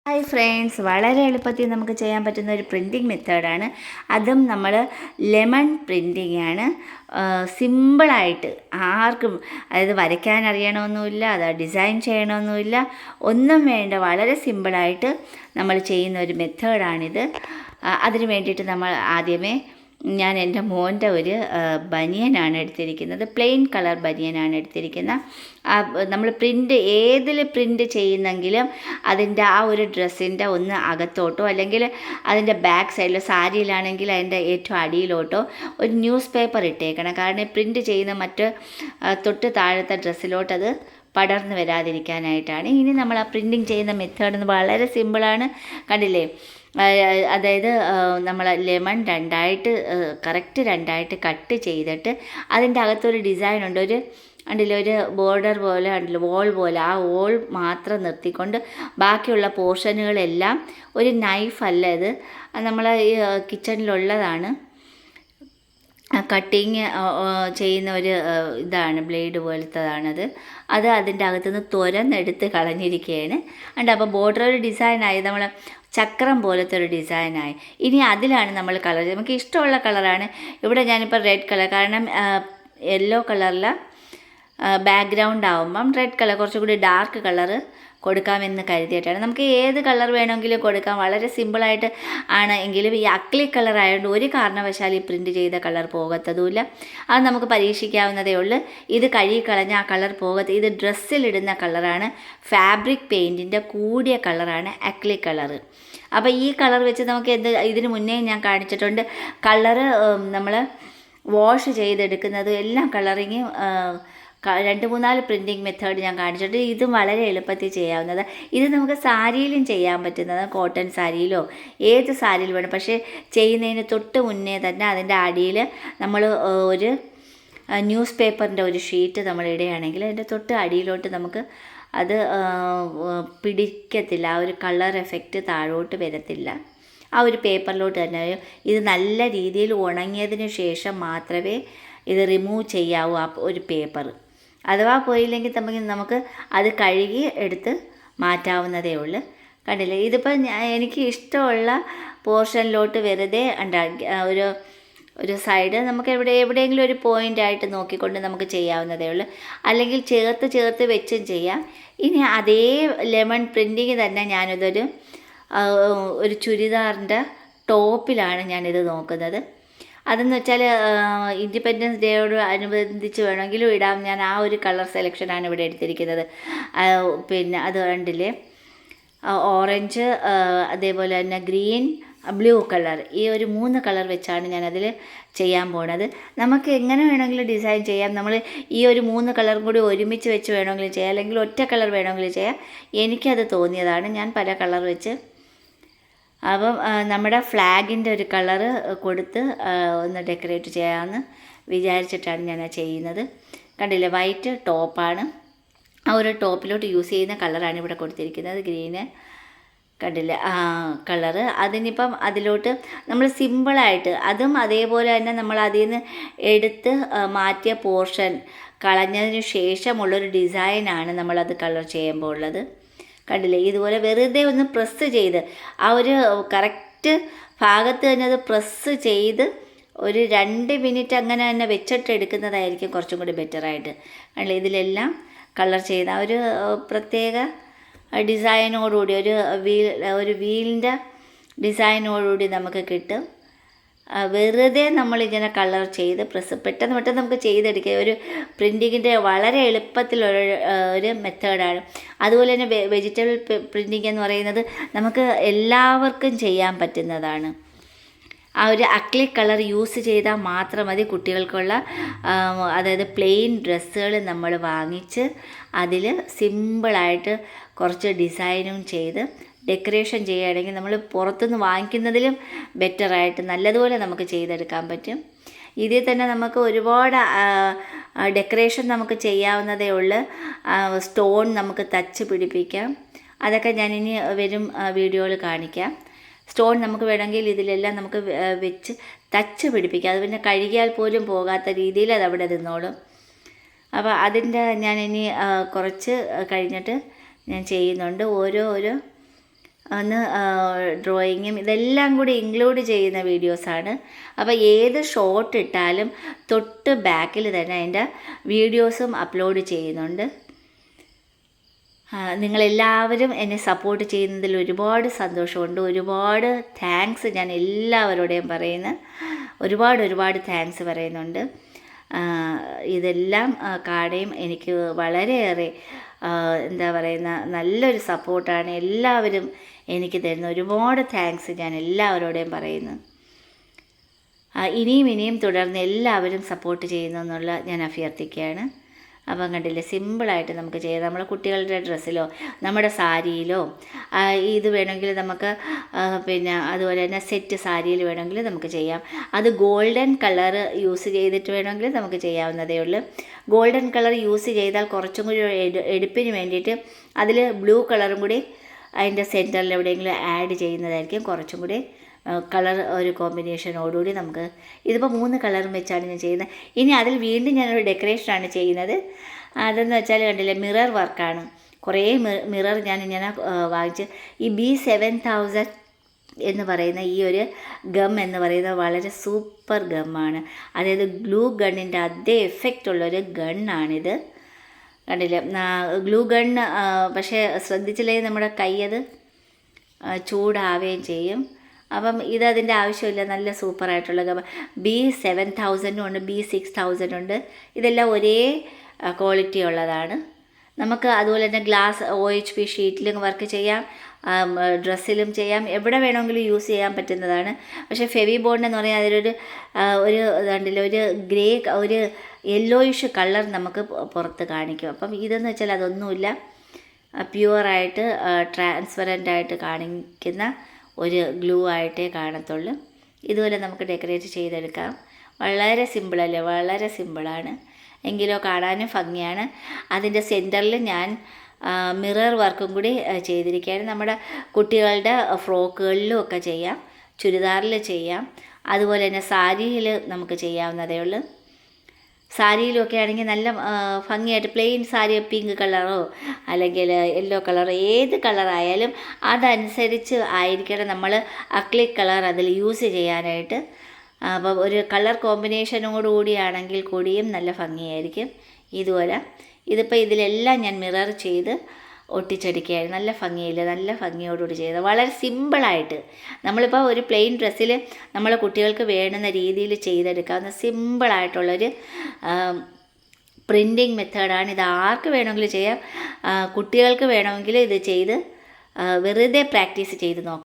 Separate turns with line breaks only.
Hi friends, വളരെ എളുപ്പത്തിൽ നമുക്ക് ചെയ്യാൻ പറ്റുന്ന ഒരു പ്രിൻറ്റിങ് മെത്തേഡാണ്. അതും നമ്മൾ ലെമൺ പ്രിൻറ്റിങ് ആണ്. സിമ്പിളായിട്ട് ആർക്കും, അതായത് വരയ്ക്കാൻ അറിയണമെന്നില്ല, അത് ഡിസൈൻ ചെയ്യണമെന്നില്ല, ഒന്നും വേണ്ട. വളരെ സിമ്പിളായിട്ട് നമ്മൾ ചെയ്യുന്ന ഒരു മെത്തേഡാണിത്. അതിന് വേണ്ടിയിട്ട് നമ്മൾ ആദ്യമേ ഞാൻ എൻ്റെ മോൻ്റെ ഒരു ബനിയനാണ് എടുത്തിരിക്കുന്നത്. പ്ലെയിൻ കളർ ബനിയനാണ് എടുത്തിരിക്കുന്നത്. നമ്മൾ ഏതിൽ പ്രിൻ്റ് ചെയ്യുന്നെങ്കിലും അതിൻ്റെ ആ ഒരു ഡ്രസ്സിൻ്റെ ഒന്ന് അകത്തോട്ടോ അല്ലെങ്കിൽ അതിൻ്റെ ബാക്ക് സൈഡിലോ, സാരിയിലാണെങ്കിൽ അതിൻ്റെ ഏറ്റവും അടിയിലോട്ടോ ഒരു ന്യൂസ് പേപ്പർ ഇട്ടേക്കണം. കാരണം പ്രിൻ്റ് ചെയ്യുന്ന തൊട്ട് താഴത്തെ ഡ്രസ്സിലോട്ടത് പടർന്നു വരാതിരിക്കാനായിട്ടാണ്. ഇനി നമ്മൾ ആ പ്രിൻറ്റിങ് ചെയ്യുന്ന മെത്തേഡ് വളരെ സിമ്പിളാണ്. കണ്ടില്ലേ? അതായത് നമ്മൾ ലെമൺ കറക്റ്റ് രണ്ടായിട്ട് കട്ട് ചെയ്തിട്ട് അതിൻ്റെ അകത്തൊരു ഡിസൈൻ ഉണ്ട്. ഒരു ബോർഡർ പോലെ ഉണ്ടല്ലോ, വോൾ പോലെ. ആ വോൾ മാത്രം നിർത്തിക്കൊണ്ട് ബാക്കിയുള്ള പോർഷനുകളെല്ലാം ഒരു നൈഫല്ല, ഇത് നമ്മളെ കിച്ചണിലുള്ളതാണ്. കട്ടിങ് ചെയ്യുന്ന ഒരു ഇതാണ്, ബ്ലേഡ് പോലത്തതാണത്. അതിൻ്റെ അകത്തുനിന്ന് തുരന്നെടുത്ത് കളഞ്ഞിരിക്കുകയാണ്. അപ്പോൾ ബോർഡർ ഒരു ഡിസൈനായി, നമ്മൾ ചക്രം പോലത്തെ ഒരു ഡിസൈനായി. ഇനി അതിലാണ് നമ്മൾ കളർ, നമുക്ക് ഇഷ്ടമുള്ള കളറാണ്. ഇവിടെ ഞാനിപ്പോൾ റെഡ് കളർ, കാരണം യെല്ലോ കളറിൽ ബാക്ക്ഗ്രൗണ്ട് ആകുമ്പം റെഡ് കളർ കുറച്ചുകൂടി ഡാർക്ക് കളറ് കൊടുക്കാമെന്ന് കരുതിയിട്ടാണ്. നമുക്ക് ഏത് കളർ വേണമെങ്കിലും കൊടുക്കാം, വളരെ സിമ്പിളായിട്ട് ആണ്. എങ്കിലും ഈ അക്ലി കളർ ആയതുകൊണ്ട് ഒരു കാരണവശാൽ ഈ പ്രിൻറ്റ് ചെയ്ത കളർ പോകത്തതുമില്ല. അത് നമുക്ക് പരീക്ഷിക്കാവുന്നതേ ഉള്ളൂ. ഇത് കഴുകിക്കളഞ്ഞ ആ കളർ ഇത് ഡ്രസ്സിലിടുന്ന കളറാണ്. ഫാബ്രിക് പെയിൻറ്റിൻ്റെ കൂടിയ കളറാണ് അക്ലി കളർ. അപ്പോൾ ഈ കളർ വെച്ച് നമുക്ക് ഇതിന് മുന്നേ ഞാൻ കാണിച്ചിട്ടുണ്ട്. കളറ് നമ്മൾ വാഷ് ചെയ്തെടുക്കുന്നത് എല്ലാം കളറിങ് 2-3 പ്രിൻറ്റിങ് മെത്തേഡ് ഞാൻ കാണിച്ചിട്ട് ഇതും വളരെ എളുപ്പത്തിൽ ചെയ്യാവുന്നത്. ഇത് നമുക്ക് സാരിയിലും ചെയ്യാൻ പറ്റുന്നത്, കോട്ടൺ സാരിയിലോ ഏത് സാരിയിൽ വേണം. പക്ഷേ ചെയ്യുന്നതിന് തൊട്ട് മുന്നേ തന്നെ അതിൻ്റെ അടിയിൽ നമ്മൾ ഒരു ന്യൂസ് പേപ്പറിൻ്റെ ഒരു ഷീറ്റ് നമ്മൾ ഇടുകയാണെങ്കിൽ അതിൻ്റെ തൊട്ട് അടിയിലോട്ട് നമുക്ക് അത് പിടിക്കത്തില്ല, ആ ഒരു കളർ എഫക്റ്റ് താഴോട്ട് വരത്തില്ല. ആ ഒരു പേപ്പറിലോട്ട് തന്നെ ഇത് നല്ല രീതിയിൽ ഉണങ്ങിയതിന് ശേഷം മാത്രമേ ഇത് റിമൂവ് ചെയ്യാവൂ, ആ ഒരു പേപ്പർ. അഥവാ പോയില്ലെങ്കിൽ നമുക്ക് അത് കഴുകി എടുത്ത് മാറ്റാവുന്നതേ ഉള്ളൂ. കണ്ടില്ലേ? ഇതിപ്പോൾ എനിക്ക് ഇഷ്ടമുള്ള പോർഷനിലോട്ട് വെറുതെ ഒരു സൈഡ് നമുക്ക് എവിടെയെങ്കിലും ഒരു പോയിൻ്റായിട്ട് നോക്കിക്കൊണ്ട് നമുക്ക് ചെയ്യാവുന്നതേ ഉള്ളൂ. അല്ലെങ്കിൽ ചേർത്ത് വെച്ചും ചെയ്യാം. ഇനി അതേ ലെമൺ പ്രിൻറ്റിങ് തന്നെ ഒരു ചുരിദാറിൻ്റെ ടോപ്പിലാണ് ഞാനിത് നോക്കുന്നത്. അതെന്ന് വെച്ചാൽ ഇൻഡിപെൻഡൻസ് ഡേയോട് അനുബന്ധിച്ച് വേണമെങ്കിലും ഇടാം. ഞാൻ ആ ഒരു കളർ സെലക്ഷനാണ് ഇവിടെ എടുത്തിരിക്കുന്നത്. പിന്നെ അത് കണ്ടില്ലേ, ഓറഞ്ച്, അതേപോലെ തന്നെ ഗ്രീൻ, ബ്ലൂ കളർ, ഈ ഒരു 3 കളർ വെച്ചാണ് ഞാനതിൽ ചെയ്യാൻ പോണത്. നമുക്ക് എങ്ങനെ വേണമെങ്കിലും ഡിസൈൻ ചെയ്യാം. നമ്മൾ ഈ ഒരു 3 കളറും കൂടി ഒരുമിച്ച് വെച്ച് വേണമെങ്കിലും ചെയ്യാം, അല്ലെങ്കിൽ ഒറ്റ കളർ വേണമെങ്കിലും ചെയ്യാം. എനിക്കത് തോന്നിയതാണ്, ഞാൻ പല കളർ വെച്ച്. അപ്പം നമ്മുടെ ഫ്ലാഗിൻ്റെ ഒരു കളറ് കൊടുത്ത് ഒന്ന് ഡെക്കറേറ്റ് ചെയ്യാമെന്ന് വിചാരിച്ചിട്ടാണ് ഞാൻ ചെയ്യുന്നത്. കണ്ടില്ലേ? വൈറ്റ് ടോപ്പാണ്. ആ ഒരു ടോപ്പിലോട്ട് യൂസ് ചെയ്യുന്ന കളറാണ് ഇവിടെ കൊടുത്തിരിക്കുന്നത്, ഗ്രീന്. കണ്ടില്ലേ കളറ്? അതിനിപ്പം അതിലോട്ട് നമ്മൾ സിമ്പിളായിട്ട് അതും അതേപോലെ തന്നെ നമ്മൾ അതിൽ നിന്ന് എടുത്ത് മാറ്റിയ പോർഷൻ കളഞ്ഞതിന് ശേഷമുള്ളൊരു ഡിസൈനാണ് നമ്മളത് കളർ ചെയ്യുമ്പോൾ ഉള്ളത്. കണ്ടില്ലേ? ഇതുപോലെ വെറുതെ ഒന്ന് പ്രസ് ചെയ്ത് ആ ഒരു കറക്റ്റ് ഭാഗത്ത് തന്നെ അത് പ്രസ് ചെയ്ത് ഒരു 2 മിനിറ്റ് അങ്ങനെ തന്നെ വെച്ചിട്ട് എടുക്കുന്നതായിരിക്കും കുറച്ചും കൂടി ബെറ്ററായിട്ട്. കണ്ടില്ലേ? ഇതിലെല്ലാം കളർ ചെയ്ത ഒരു പ്രത്യേക ഡിസൈനോടുകൂടി ഒരു വീലിൻ്റെ ഡിസൈനോടുകൂടി നമുക്ക് കിട്ടും. വെറുതെ നമ്മളിങ്ങനെ കളർ ചെയ്ത് പെട്ടെന്ന് നമുക്ക് ചെയ്തെടുക്കുക. ഒരു പ്രിൻറ്റിങ്ങിൻ്റെ വളരെ എളുപ്പത്തിലുള്ള മെത്തേഡാണ്. അതുപോലെ തന്നെ വെജിറ്റബിൾ പ്രിൻറ്റിങ് എന്ന് പറയുന്നത് നമുക്ക് എല്ലാവർക്കും ചെയ്യാൻ പറ്റുന്നതാണ്. ആ ഒരു അക്ലിക് കളർ യൂസ് ചെയ്താൽ മാത്രം മതി. കുട്ടികൾക്കുള്ള അതായത് പ്ലെയിൻ ഡ്രസ്സുകൾ നമ്മൾ വാങ്ങിച്ച് അതിൽ സിമ്പിളായിട്ട് കുറച്ച് ഡിസൈനും ചെയ്ത് ഡെക്കറേഷൻ ചെയ്യുകയാണെങ്കിൽ നമ്മൾ പുറത്തുനിന്ന് വാങ്ങിക്കുന്നതിലും ബെറ്ററായിട്ട് നല്ലതുപോലെ നമുക്ക് ചെയ്തെടുക്കാൻ പറ്റും. ഇതിൽ തന്നെ നമുക്ക് ഒരുപാട് ഡെക്കറേഷൻ നമുക്ക് ചെയ്യാവുന്നതേ ഉള്ളൂ. സ്റ്റോൺ നമുക്ക് തച്ച് പിടിപ്പിക്കാം. അതൊക്കെ ഞാനിനി വരും വീഡിയോയിൽ കാണിക്കാം. സ്റ്റോൺ നമുക്ക് വേണമെങ്കിൽ ഇതിലെല്ലാം നമുക്ക് വെച്ച് തച്ച് പിടിപ്പിക്കാം. അത് പിന്നെ കഴുകിയാൽ പോലും പോകാത്ത രീതിയിൽ അതവിടെ നിന്നോളും. അപ്പോൾ അതിൻ്റെ ഞാനിനി കുറച്ച് കഴിഞ്ഞിട്ട് ഞാൻ ചെയ്യുന്നുണ്ട്. ഓരോ ഒന്ന് ഡ്രോയിങ്ങും ഇതെല്ലാം കൂടി ഇൻക്ലൂഡ് ചെയ്യുന്ന വീഡിയോസാണ്. അപ്പോൾ ഏത് ഷോട്ട് ഇട്ടാലും തൊട്ട് ബാക്കിൽ തന്നെ അതിൻ്റെ വീഡിയോസും അപ്ലോഡ് ചെയ്യുന്നുണ്ട്. നിങ്ങളെല്ലാവരും എന്നെ സപ്പോർട്ട് ചെയ്യുന്നതിൽ ഒരുപാട് സന്തോഷമുണ്ട്. ഒരുപാട് താങ്ക്സ് ഞാൻ എല്ലാവരോടെയും പറയുന്നു. ഒരുപാട് താങ്ക്സ് പറയുന്നുണ്ട്. ഇതെല്ലാം കാണുകയും എനിക്ക് വളരെയേറെ എന്താ പറയുന്ന നല്ലൊരു സപ്പോർട്ടാണ് എല്ലാവരും എനിക്ക് തരുന്ന. ഒരുപാട് താങ്ക്സ് ഞാൻ എല്ലാവരോടെയും പറയുന്നു. ഇനിയും തുടർന്ന് എല്ലാവരും സപ്പോർട്ട് ചെയ്യുന്നു എന്നുള്ള ഞാൻ അഭ്യർത്ഥിക്കുകയാണ്. അപ്പം കണ്ടില്ലേ, സിമ്പിളായിട്ട് നമുക്ക് ചെയ്യാം. നമ്മളെ കുട്ടികളുടെ ഡ്രസ്സിലോ നമ്മുടെ സാരിയിലോ ഇത് വേണമെങ്കിൽ നമുക്ക് പിന്നെ അതുപോലെ തന്നെ സെറ്റ് സാരിയിൽ വേണമെങ്കിൽ നമുക്ക് ചെയ്യാം. അത് ഗോൾഡൻ കളർ യൂസ് ചെയ്തിട്ട് വേണമെങ്കിൽ നമുക്ക് ചെയ്യാവുന്നതേ ഉള്ളൂ. ഗോൾഡൻ കളർ യൂസ് ചെയ്താൽ കുറച്ചും കൂടി എടുപ്പിന് വേണ്ടിയിട്ട് അതിൽ ബ്ലൂ കളറും കൂടി അതിൻ്റെ സെൻറ്ററിൽ എവിടെയെങ്കിലും ആഡ് ചെയ്യുന്നതായിരിക്കും കുറച്ചും കൂടി കളർ ഒരു കോമ്പിനേഷനോടുകൂടി നമുക്ക്. ഇതിപ്പോൾ 3 കളറും വെച്ചാണ് ഞാൻ ചെയ്യുന്നത്. ഇനി അതിൽ വീണ്ടും ഞാനൊരു ഡെക്കറേഷനാണ് ചെയ്യുന്നത്. അതെന്ന് വെച്ചാൽ കണ്ടില്ലേ, മിറർ വർക്കാണ്. കുറേ മിറർ ഞാൻ ഇങ്ങനെ വാങ്ങിച്ച് ഈ B7000 എന്ന് പറയുന്ന ഈ ഒരു ഗം എന്ന് പറയുന്നത് വളരെ സൂപ്പർ ഗമ്മാണ്. അതായത് ഗ്ലൂ ഗണ്ണിൻ്റെ അതേ എഫക്റ്റ് ഉള്ളൊരു ഗണ്ണാണിത്. കണ്ടില്ലേ, ഗ്ലൂ ഗൺ. പക്ഷേ ശ്രദ്ധിച്ചില്ലെങ്കിൽ നമ്മുടെ കൈ അത് ചൂടാവുകയും ചെയ്യും. അപ്പം ഇതതിൻ്റെ ആവശ്യമില്ല. നല്ല സൂപ്പറായിട്ടുള്ള ഗം. B7000 ഉണ്ട്, B6000 ഉണ്ട്. ഇതെല്ലാം ഒരേ ക്വാളിറ്റി ഉള്ളതാണ്. നമുക്ക് അതുപോലെ തന്നെ ഗ്ലാസ് OHP ഷീറ്റിലും വർക്ക് ചെയ്യാം, ഡ്രസ്സിലും ചെയ്യാം, എവിടെ വേണമെങ്കിലും യൂസ് ചെയ്യാൻ പറ്റുന്നതാണ്. പക്ഷേ ഫെവി ബോണ്ട് എന്ന് പറഞ്ഞാൽ അതിലൊരു കണ്ടില്ല, ഒരു ഗ്രേ ഒരു യെല്ലോയിഷ് കളർ നമുക്ക് പുറത്ത് കാണിക്കും. അപ്പം ഇതെന്ന് വെച്ചാൽ അതൊന്നുമില്ല, പ്യുവറായിട്ട് ട്രാൻസ്പെറൻ്റായിട്ട് കാണിക്കുന്ന ഒരു ഗ്ലൂ ആയിട്ടേ കാണത്തുള്ളൂ. ഇതുപോലെ നമുക്ക് ഡെക്കറേറ്റ് ചെയ്തെടുക്കാം. വളരെ സിമ്പിളല്ലേ, വളരെ സിമ്പിളാണ്, എങ്കിലോ കാണാനും ഭംഗിയാണ്. അതിൻ്റെ സെൻറ്ററിൽ ഞാൻ മിറർ വർക്കും കൂടി ചെയ്തിരിക്കുകയാണ്. നമ്മുടെ കുട്ടികളുടെ ഫ്രോക്കുകളിലും ഒക്കെ ചെയ്യാം, ചുരിദാറിൽ ചെയ്യാം, അതുപോലെ തന്നെ സാരിയിൽ നമുക്ക് ചെയ്യാവുന്നതേ ഉള്ളൂ. സാരിയിലൊക്കെ ആണെങ്കിൽ നല്ല ഭംഗിയായിട്ട് പ്ലെയിൻ സാരി പിങ്ക് കളറോ അല്ലെങ്കിൽ യെല്ലോ കളറോ ഏത് കളറായാലും അതനുസരിച്ച് ആയിരിക്കണം നമ്മൾ അക്ലിക് കളർ അതിൽ യൂസ് ചെയ്യാനായിട്ട്. അപ്പോൾ ഒരു കളർ കോമ്പിനേഷനോടുകൂടിയാണെങ്കിൽ കൂടിയും നല്ല ഭംഗിയായിരിക്കും. ഇതുപോലെ ഇതിപ്പോൾ ഇതിലെല്ലാം ഞാൻ മിറർ ചെയ്ത് ഒട്ടിച്ചടിക്കുകയായിരുന്നു. നല്ല ഭംഗിയില്ല, നല്ല ഭംഗിയോടുകൂടി ചെയ്തത്, വളരെ സിമ്പിളായിട്ട്. നമ്മളിപ്പോൾ ഒരു പ്ലെയിൻ ഡ്രസ്സിൽ നമ്മളെ കുട്ടികൾക്ക് വേണ്ടുന്ന രീതിയിൽ ചെയ്തെടുക്കാവുന്ന സിമ്പിളായിട്ടുള്ളൊരു പ്രിൻറ്റിങ് മെത്തേഡാണ്. ഇത് ആർക്ക് വേണമെങ്കിലും ചെയ്യാം. കുട്ടികൾക്ക് വേണമെങ്കിൽ ഇത് ചെയ്ത് വെറുതെ പ്രാക്ടീസ് ചെയ്ത് നോക്കാം.